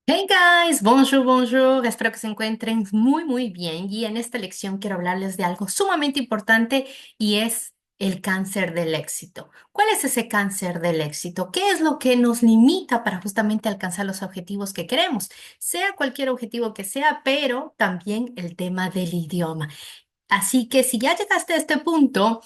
Hey guys, bonjour, bonjour. Espero que se encuentren muy bien. Y en esta lección quiero hablarles de algo sumamente importante y es el cáncer del éxito. ¿Cuál es ese cáncer del éxito? ¿Qué es lo que nos limita para justamente alcanzar los objetivos que queremos? Sea cualquier objetivo que sea, pero también el tema del idioma. Así que si ya llegaste a este punto,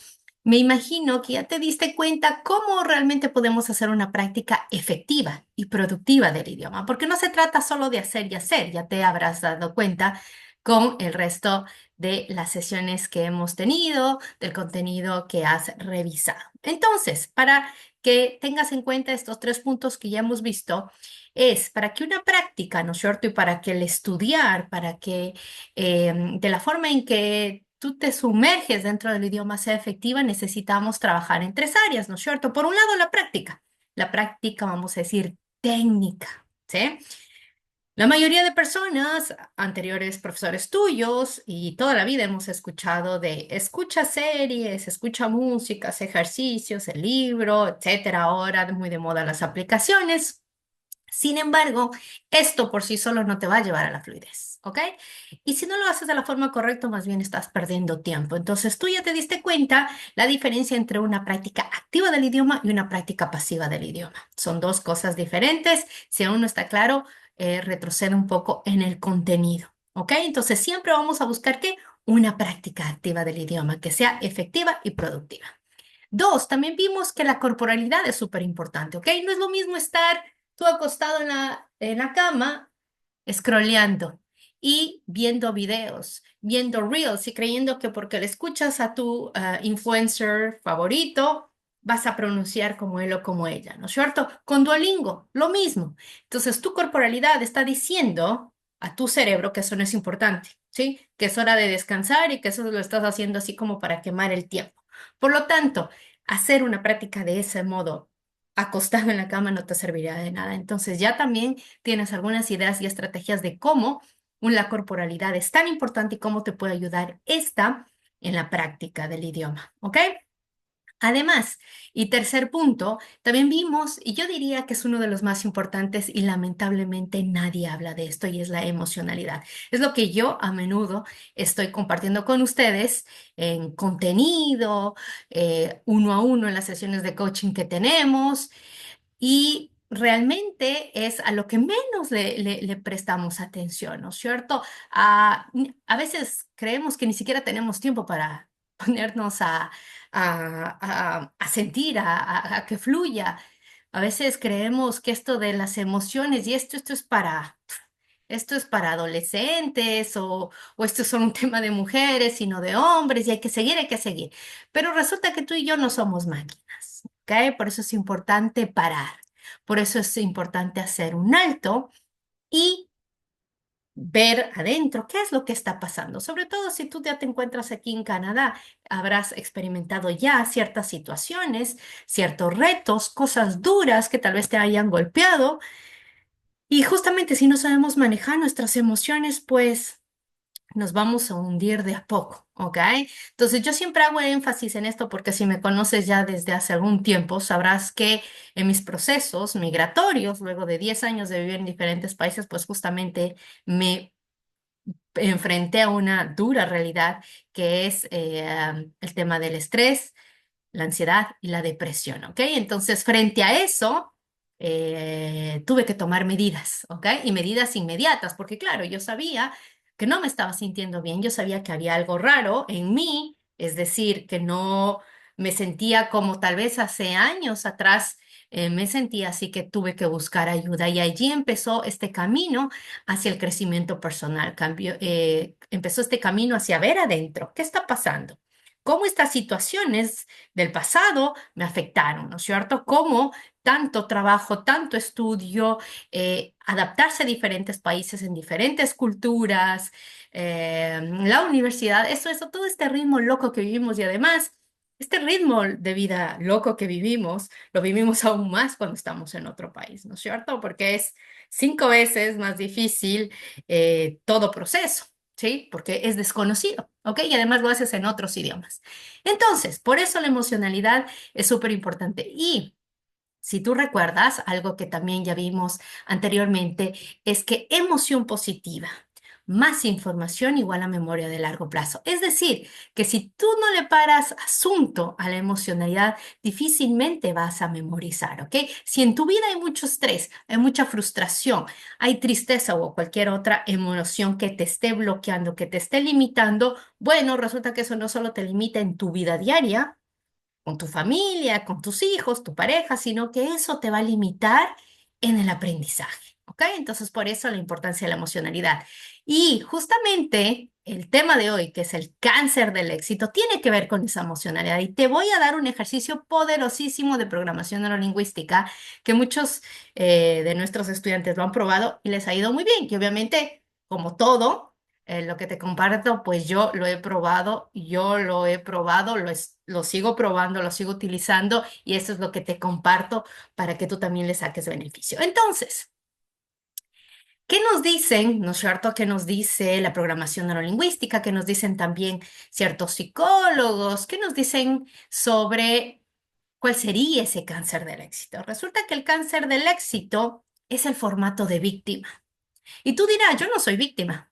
me imagino que ya te diste cuenta cómo realmente podemos hacer una práctica efectiva y productiva del idioma, porque no se trata solo de hacer y hacer, ya te habrás dado cuenta con el resto de las sesiones que hemos tenido, del contenido que has revisado. Entonces, para que tengas en cuenta estos tres puntos que ya hemos visto, es para que una práctica, ¿no es cierto? Y para que el estudiar, para que de la forma en que tú te sumerges dentro del idioma sea efectiva, necesitamos trabajar en tres áreas, ¿no es cierto? Por un lado, la práctica. La práctica, vamos a decir, técnica, ¿sí? La mayoría de personas, anteriores profesores tuyos y toda la vida hemos escuchado de escucha series, escucha músicas, ejercicios, el libro, etcétera. Ahora muy de moda las aplicaciones. Sin embargo, esto por sí solo no te va a llevar a la fluidez, ¿ok? Y si no lo haces de la forma correcta, más bien estás perdiendo tiempo. Entonces, tú ya te diste cuenta la diferencia entre una práctica activa del idioma y una práctica pasiva del idioma. Son dos cosas diferentes. Si aún no está claro, retrocede un poco en el contenido, ¿ok? Entonces, siempre vamos a buscar ¿qué? Una práctica activa del idioma que sea efectiva y productiva. Dos, también vimos que la corporalidad es súper importante, ¿ok? No es lo mismo estar tú acostado en la cama, scrolleando y viendo videos, viendo reels y creyendo que porque le escuchas a tu influencer favorito, vas a pronunciar como él o como ella, ¿no es cierto? Con Duolingo, lo mismo. Entonces, tu corporalidad está diciendo a tu cerebro que eso no es importante, ¿sí? Que es hora de descansar y que eso lo estás haciendo así como para quemar el tiempo. Por lo tanto, hacer una práctica de ese modo acostado en la cama no te serviría de nada. Entonces ya también tienes algunas ideas y estrategias de cómo la corporalidad es tan importante y cómo te puede ayudar esta en la práctica del idioma, ¿ok? Además, y tercer punto, también vimos, y yo diría que es uno de los más importantes y lamentablemente nadie habla de esto y es la emocionalidad. Es lo que yo a menudo estoy compartiendo con ustedes en contenido, uno a uno en las sesiones de coaching que tenemos y realmente es a lo que menos le prestamos atención, ¿no es cierto? A veces creemos que ni siquiera tenemos tiempo para ponernos a sentir, a que fluya. A veces creemos que esto de las emociones y esto es para adolescentes o esto es solo un tema de mujeres, sino de hombres y hay que seguir, hay que seguir. Pero resulta que tú y yo no somos máquinas, ¿ok? Por eso es importante parar. Por eso es importante hacer un alto y ver adentro qué es lo que está pasando. Sobre todo si tú ya te encuentras aquí en Canadá, habrás experimentado ya ciertas situaciones, ciertos retos, cosas duras que tal vez te hayan golpeado. Y justamente si no sabemos manejar nuestras emociones, pues nos vamos a hundir de a poco, ¿ok? Entonces yo siempre hago énfasis en esto porque si me conoces ya desde hace algún tiempo, sabrás que en mis procesos migratorios, luego de 10 años de vivir en diferentes países, pues justamente me enfrenté a una dura realidad que es el tema del estrés, la ansiedad y la depresión, ¿ok? Entonces, frente a eso, tuve que tomar medidas, ¿ok? Y medidas inmediatas, porque claro, yo sabía que no me estaba sintiendo bien, yo sabía que había algo raro en mí, es decir, que no me sentía como tal vez hace años atrás. Me sentía así que tuve que buscar ayuda y allí empezó este camino hacia el crecimiento personal. Empezó este camino hacia ver adentro, ¿qué está pasando? ¿Cómo estas situaciones del pasado me afectaron, ¿no es cierto? Cómo tanto trabajo, tanto estudio, adaptarse a diferentes países, en diferentes culturas, la universidad, eso, todo este ritmo loco que vivimos y además, este ritmo de vida loco que vivimos, lo vivimos aún más cuando estamos en otro país, ¿no es cierto? Porque es 5 veces más difícil todo proceso. ¿Sí? Porque es desconocido, ¿ok? Y además lo haces en otros idiomas. Entonces, por eso la emocionalidad es súper importante. Y si tú recuerdas, algo que también ya vimos anteriormente, es que emoción positiva más información igual a memoria de largo plazo. Es decir, que si tú no le paras asunto a la emocionalidad, difícilmente vas a memorizar, ¿ok? Si en tu vida hay mucho estrés, hay mucha frustración, hay tristeza o cualquier otra emoción que te esté bloqueando, que te esté limitando, bueno, resulta que eso no solo te limita en tu vida diaria, con tu familia, con tus hijos, tu pareja, sino que eso te va a limitar en el aprendizaje, ¿ok? Entonces, por eso la importancia de la emocionalidad. Y justamente el tema de hoy, que es el cáncer del éxito, tiene que ver con esa emocionalidad. Y te voy a dar un ejercicio poderosísimo de programación neurolingüística que muchos de nuestros estudiantes lo han probado y les ha ido muy bien, que obviamente, como todo, lo que te comparto, pues yo lo he probado, lo sigo probando, lo sigo utilizando y eso es lo que te comparto para que tú también le saques beneficio. Entonces, ¿qué nos dicen, no es cierto? ¿Qué nos dice la programación neurolingüística? ¿Qué nos dicen también ciertos psicólogos? ¿Qué nos dicen sobre cuál sería ese cáncer del éxito? Resulta que el cáncer del éxito es el formato de víctima. Y tú dirás, yo no soy víctima.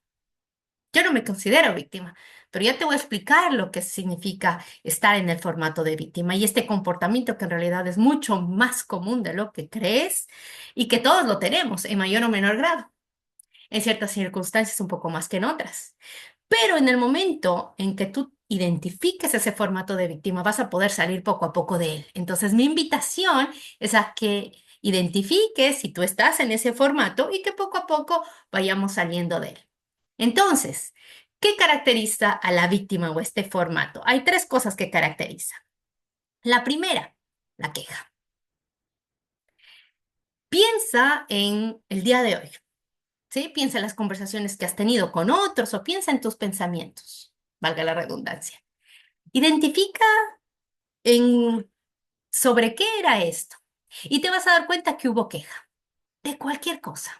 Yo no me considero víctima, pero ya te voy a explicar lo que significa estar en el formato de víctima y este comportamiento que en realidad es mucho más común de lo que crees y que todos lo tenemos en mayor o menor grado, en ciertas circunstancias un poco más que en otras. Pero en el momento en que tú identifiques ese formato de víctima, vas a poder salir poco a poco de él. Entonces, mi invitación es a que identifiques si tú estás en ese formato y que poco a poco vayamos saliendo de él. Entonces, ¿qué caracteriza a la víctima o este formato? Hay tres cosas que caracterizan. La primera, la queja. Piensa en el día de hoy, ¿sí? Piensa en las conversaciones que has tenido con otros o piensa en tus pensamientos, valga la redundancia. Identifica en sobre qué era esto y te vas a dar cuenta que hubo queja de cualquier cosa.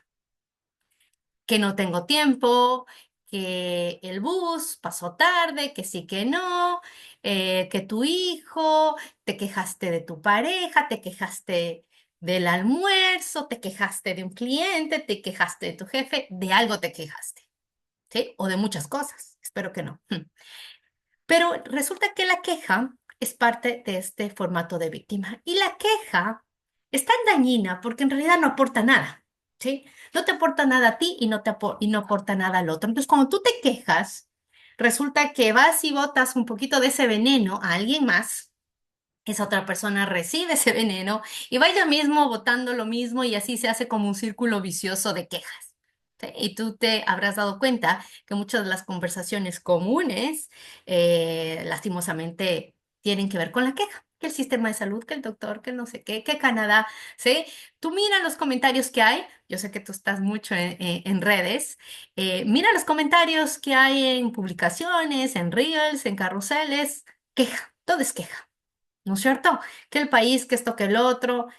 Que no tengo tiempo, que el bus pasó tarde, que sí que no, que tu hijo, te quejaste de tu pareja, te quejaste del almuerzo, te quejaste de un cliente, te quejaste de tu jefe, de algo te quejaste, ¿sí? O de muchas cosas, espero que no. Pero resulta que la queja es parte de este formato de víctima y la queja es tan dañina porque en realidad no aporta nada, ¿sí? No te aporta nada a ti y y no aporta nada al otro. Entonces, cuando tú te quejas, resulta que vas y botas un poquito de ese veneno a alguien más. Esa otra persona recibe ese veneno y vaya mismo botando lo mismo y así se hace como un círculo vicioso de quejas. ¿Sí? Y tú te habrás dado cuenta que muchas de las conversaciones comunes, lastimosamente, tienen que ver con la queja. Que el sistema de salud, que el doctor, que no sé qué, que Canadá, ¿sí? Tú mira los comentarios que hay, yo sé que tú estás mucho en redes, mira los comentarios que hay en publicaciones, en reels, en carruseles, queja, todo es queja. ¿No es cierto? Que el país, que esto, que el otro,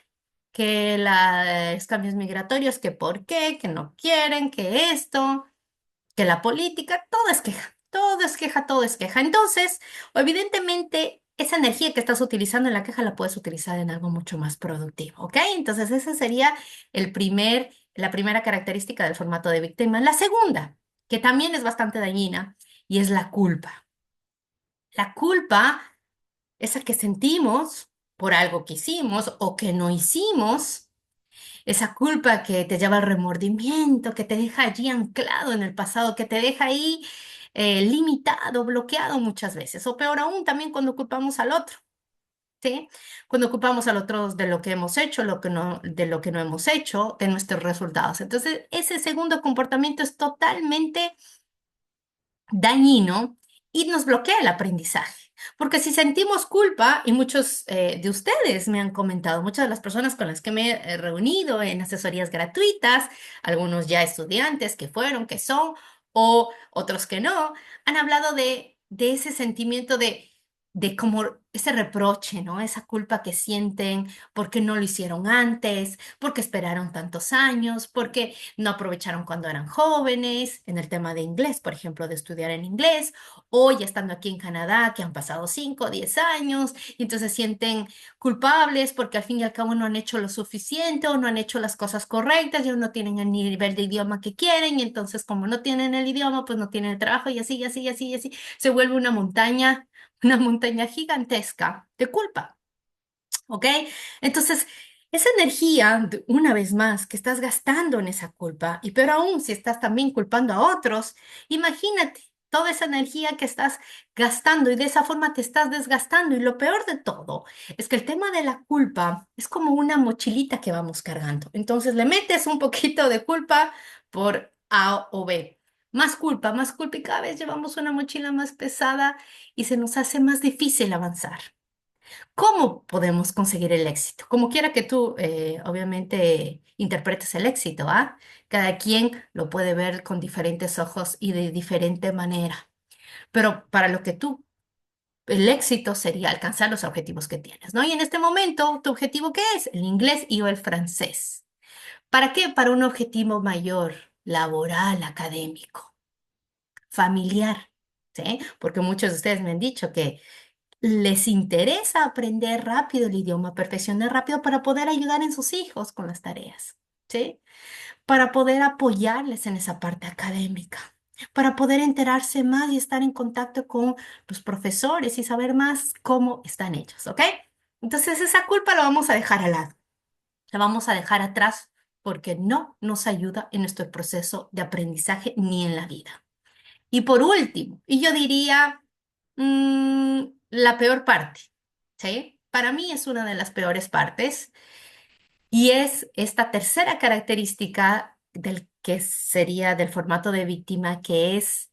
que los cambios migratorios, que por qué, que no quieren, que esto, que la política, todo es queja, todo es queja, todo es queja. Entonces, evidentemente, esa energía que estás utilizando en la queja la puedes utilizar en algo mucho más productivo, ¿ok? Entonces, esa sería la primera característica del formato de víctima. La segunda, que también es bastante dañina, y es la culpa. La culpa esa que sentimos por algo que hicimos o que no hicimos, esa culpa que te lleva al remordimiento, que te deja allí anclado en el pasado, que te deja ahí limitado, bloqueado muchas veces, o peor aún, también cuando culpamos al otro. ¿Sí? Cuando culpamos al otro de lo que hemos hecho, de lo que no hemos hecho, de nuestros resultados. Entonces, ese segundo comportamiento es totalmente dañino y nos bloquea el aprendizaje. Porque si sentimos culpa, y muchos de ustedes me han comentado, muchas de las personas con las que me he reunido en asesorías gratuitas, algunos ya estudiantes que fueron, que son, o otros que no, han hablado de ese sentimiento de de como ese reproche, ¿no? Esa culpa que sienten porque no lo hicieron antes, porque esperaron tantos años, porque no aprovecharon cuando eran jóvenes, en el tema de inglés, por ejemplo, de estudiar en inglés, o ya estando aquí en Canadá, que han pasado 5 o 10 años, y entonces se sienten culpables porque al fin y al cabo no han hecho lo suficiente o no han hecho las cosas correctas, ya no tienen el nivel de idioma que quieren, y entonces como no tienen el idioma, pues no tienen el trabajo, y así, y así, y así, y así, se vuelve una montaña gigantesca de culpa, ¿ok? Entonces, esa energía, una vez más, que estás gastando en esa culpa, y pero aún si estás también culpando a otros, imagínate toda esa energía que estás gastando y de esa forma te estás desgastando. Y lo peor de todo es que el tema de la culpa es como una mochilita que vamos cargando. Entonces le metes un poquito de culpa por A o B. Más culpa y cada vez llevamos una mochila más pesada y se nos hace más difícil avanzar. ¿Cómo podemos conseguir el éxito? Como quiera que tú, obviamente, interpretes el éxito, ¿ah? Cada quien lo puede ver con diferentes ojos y de diferente manera. Pero para lo que tú, el éxito sería alcanzar los objetivos que tienes, ¿no? Y en este momento, ¿tu objetivo qué es? El inglés y o el francés. ¿Para qué? Para un objetivo mayor, laboral, académico, familiar, ¿sí? Porque muchos de ustedes me han dicho que les interesa aprender rápido el idioma, perfeccionar rápido para poder ayudar en sus hijos con las tareas, ¿sí? Para poder apoyarles en esa parte académica, para poder enterarse más y estar en contacto con los profesores y saber más cómo están ellos, ¿ok? Entonces esa culpa la vamos a dejar al lado, la vamos a dejar atrás porque no nos ayuda en nuestro proceso de aprendizaje ni en la vida. Y por último, y yo diría la peor parte, ¿sí? Para mí es una de las peores partes y es esta tercera característica del que sería del formato de víctima, que es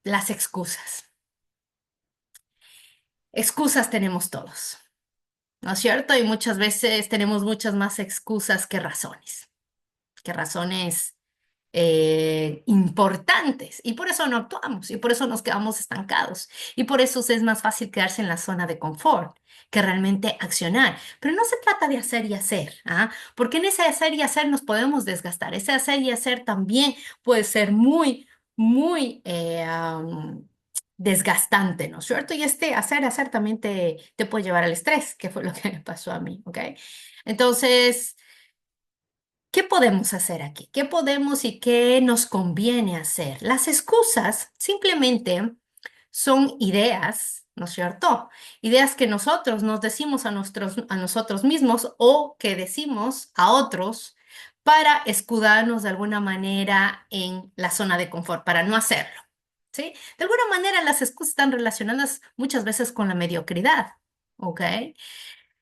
las excusas. Excusas tenemos todos, ¿no es cierto? Y muchas veces tenemos muchas más excusas que razones importantes y por eso no actuamos y por eso nos quedamos estancados y por eso es más fácil quedarse en la zona de confort que realmente accionar. Pero no se trata de hacer y hacer, ¿ah? Porque en ese hacer y hacer nos podemos desgastar. Ese hacer y hacer también puede ser muy desgastante, ¿no es cierto? Y este hacer, hacer también te puede llevar al estrés, que fue lo que me pasó a mí, ¿ok? Entonces... ¿Qué podemos hacer aquí? ¿Qué podemos y qué nos conviene hacer? Las excusas simplemente son ideas, ¿no es cierto? Ideas que nosotros nos decimos a nosotros mismos o que decimos a otros para escudarnos de alguna manera en la zona de confort, para no hacerlo, ¿sí? De alguna manera las excusas están relacionadas muchas veces con la mediocridad, ¿ok?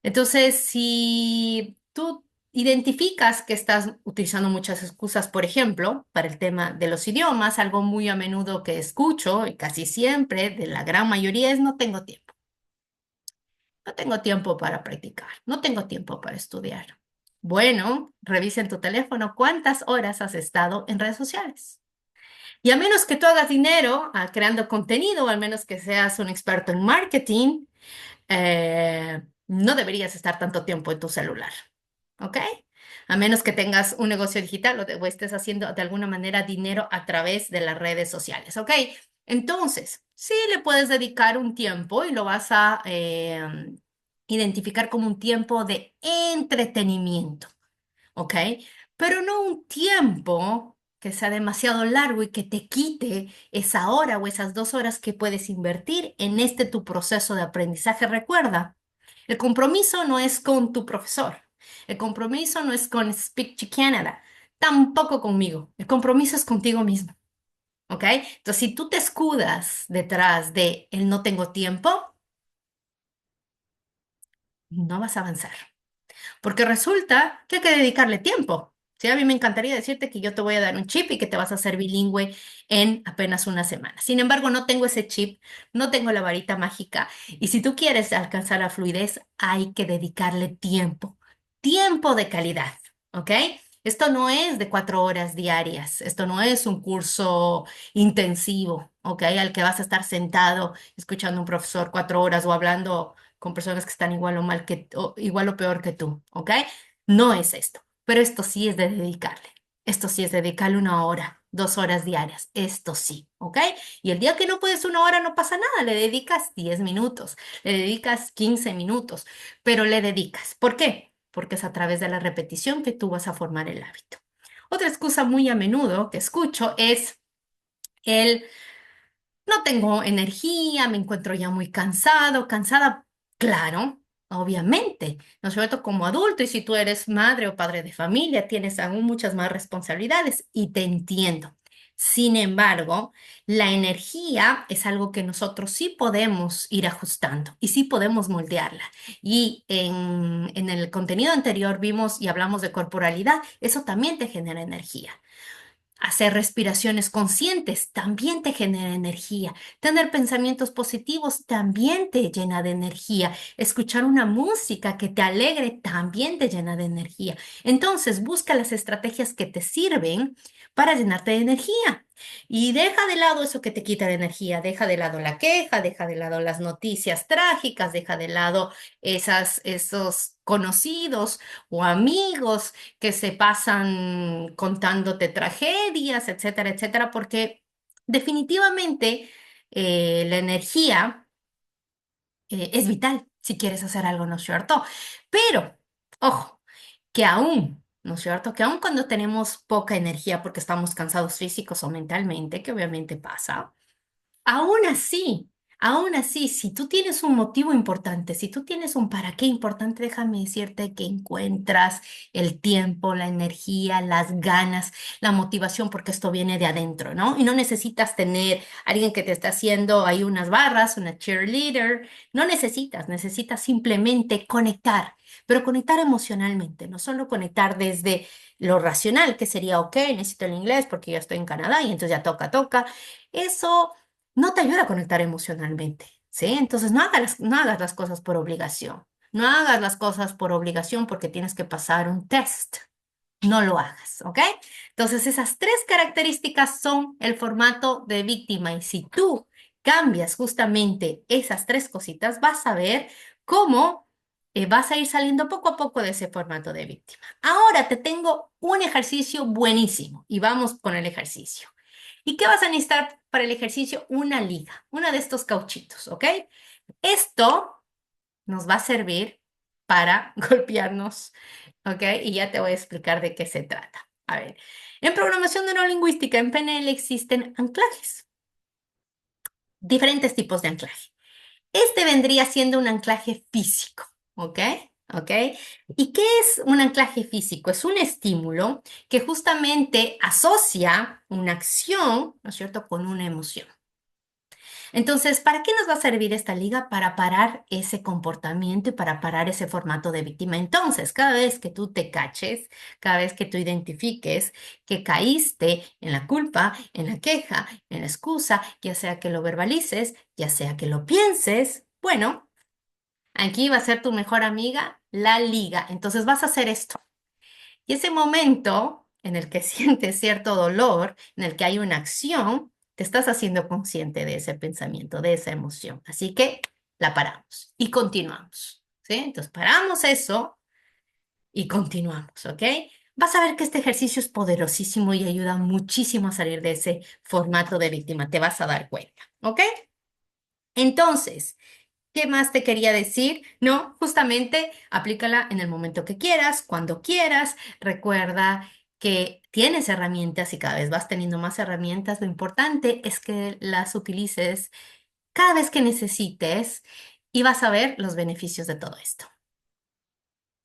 Entonces, si tú identificas que estás utilizando muchas excusas, por ejemplo, para el tema de los idiomas, algo muy a menudo que escucho y casi siempre, de la gran mayoría, es no tengo tiempo. No tengo tiempo para practicar, no tengo tiempo para estudiar. Bueno, revisa en tu teléfono cuántas horas has estado en redes sociales. Y a menos que tú hagas dinero creando contenido, o al menos que seas un experto en marketing, no deberías estar tanto tiempo en tu celular, ¿ok? A menos que tengas un negocio digital o estés haciendo de alguna manera dinero a través de las redes sociales, ¿ok? Entonces, sí le puedes dedicar un tiempo y lo vas a identificar como un tiempo de entretenimiento. ¿Ok? Pero no un tiempo que sea demasiado largo y que te quite esa hora o esas 2 horas que puedes invertir en este tu proceso de aprendizaje. Recuerda, el compromiso no es con tu profesor, el compromiso no es con Speak to Canada, tampoco conmigo, el compromiso es contigo mismo. ¿Ok? Entonces, si tú te escudas detrás de el no tengo tiempo, no vas a avanzar. Porque resulta que hay que dedicarle tiempo. Sí, a mí me encantaría decirte que yo te voy a dar un chip y que te vas a hacer bilingüe en apenas una semana. Sin embargo, no tengo ese chip, no tengo la varita mágica. Y si tú quieres alcanzar la fluidez, hay que dedicarle tiempo, tiempo de calidad, ¿ok? Esto no es de 4 horas diarias, esto no es un curso intensivo, ¿ok? Al que vas a estar sentado escuchando a un profesor 4 horas o hablando con personas que están igual o mal que, o igual o peor que tú, ¿ok? No es esto, pero esto sí es de dedicarle. Esto sí es dedicarle 1 hora, 2 horas diarias. Esto sí, ¿ok? Y el día que no puedes 1 hora no pasa nada, le dedicas 10 minutos, le dedicas 15 minutos, pero le dedicas. ¿Por qué? Porque es a través de la repetición que tú vas a formar el hábito. Otra excusa muy a menudo que escucho es el no tengo energía, me encuentro ya muy cansado, cansada, claro, obviamente, ¿no es cierto? Como adulto, y si tú eres madre o padre de familia, tienes aún muchas más responsabilidades y te entiendo. Sin embargo, la energía es algo que nosotros sí podemos ir ajustando y sí podemos moldearla. Y en el contenido anterior vimos y hablamos de corporalidad, eso también te genera energía. Hacer respiraciones conscientes también te genera energía. Tener pensamientos positivos también te llena de energía. Escuchar una música que te alegre también te llena de energía. Entonces, busca las estrategias que te sirven para llenarte de energía. Y deja de lado eso que te quita de energía. Deja de lado la queja, deja de lado las noticias trágicas, deja de lado esos conocidos o amigos que se pasan contándote tragedias, etcétera, etcétera, porque definitivamente la energía es vital si quieres hacer algo, ¿no es cierto? Pero, ojo, que aún, ¿no es cierto? Que aún cuando tenemos poca energía porque estamos cansados físicos o mentalmente, que obviamente pasa, aún así, si tú tienes un motivo importante, si tú tienes un para qué importante, déjame decirte que encuentras el tiempo, la energía, las ganas, la motivación, porque esto viene de adentro, ¿no? Y no necesitas tener alguien que te esté haciendo ahí unas barras, una cheerleader, no necesitas, necesitas simplemente conectar, pero conectar emocionalmente, no solo conectar desde lo racional, que sería, ok, necesito el inglés porque ya estoy en Canadá y entonces ya toca, toca. Eso no te ayuda a conectar emocionalmente, ¿sí? Entonces no hagas las cosas por obligación. No hagas las cosas por obligación porque tienes que pasar un test. No lo hagas, ¿ok? Entonces esas tres características son el formato de víctima y si tú cambias justamente esas tres cositas, vas a ver cómo vas a ir saliendo poco a poco de ese formato de víctima. Ahora te tengo un ejercicio buenísimo y vamos con el ejercicio. ¿Y qué vas a necesitar para el ejercicio? Una liga, una de estos cauchitos, ¿ok? Esto nos va a servir para golpearnos, ¿ok? Y ya te voy a explicar de qué se trata. A ver, en programación neurolingüística, en PNL existen anclajes, diferentes tipos de anclaje. Este vendría siendo un anclaje físico, ¿ok? ¿Ok? ¿Y qué es un anclaje físico? Es un estímulo que justamente asocia una acción, ¿no es cierto?, con una emoción. Entonces, ¿para qué nos va a servir esta liga? Para parar ese comportamiento y para parar ese formato de víctima. Entonces, cada vez que tú te caches, cada vez que tú identifiques que caíste en la culpa, en la queja, en la excusa, ya sea que lo verbalices, ya sea que lo pienses, bueno, aquí va a ser tu mejor amiga, la liga. Entonces vas a hacer esto. Y ese momento en el que sientes cierto dolor, en el que hay una acción, te estás haciendo consciente de ese pensamiento, de esa emoción. Así que la paramos y continuamos, ¿sí? Entonces paramos eso y continuamos, ¿ok? Vas a ver que este ejercicio es poderosísimo y ayuda muchísimo a salir de ese formato de víctima. Te vas a dar cuenta, ¿ok? Entonces, ¿qué más te quería decir? No, justamente aplícala en el momento que quieras, cuando quieras. Recuerda que tienes herramientas y cada vez vas teniendo más herramientas. Lo importante es que las utilices cada vez que necesites y vas a ver los beneficios de todo esto.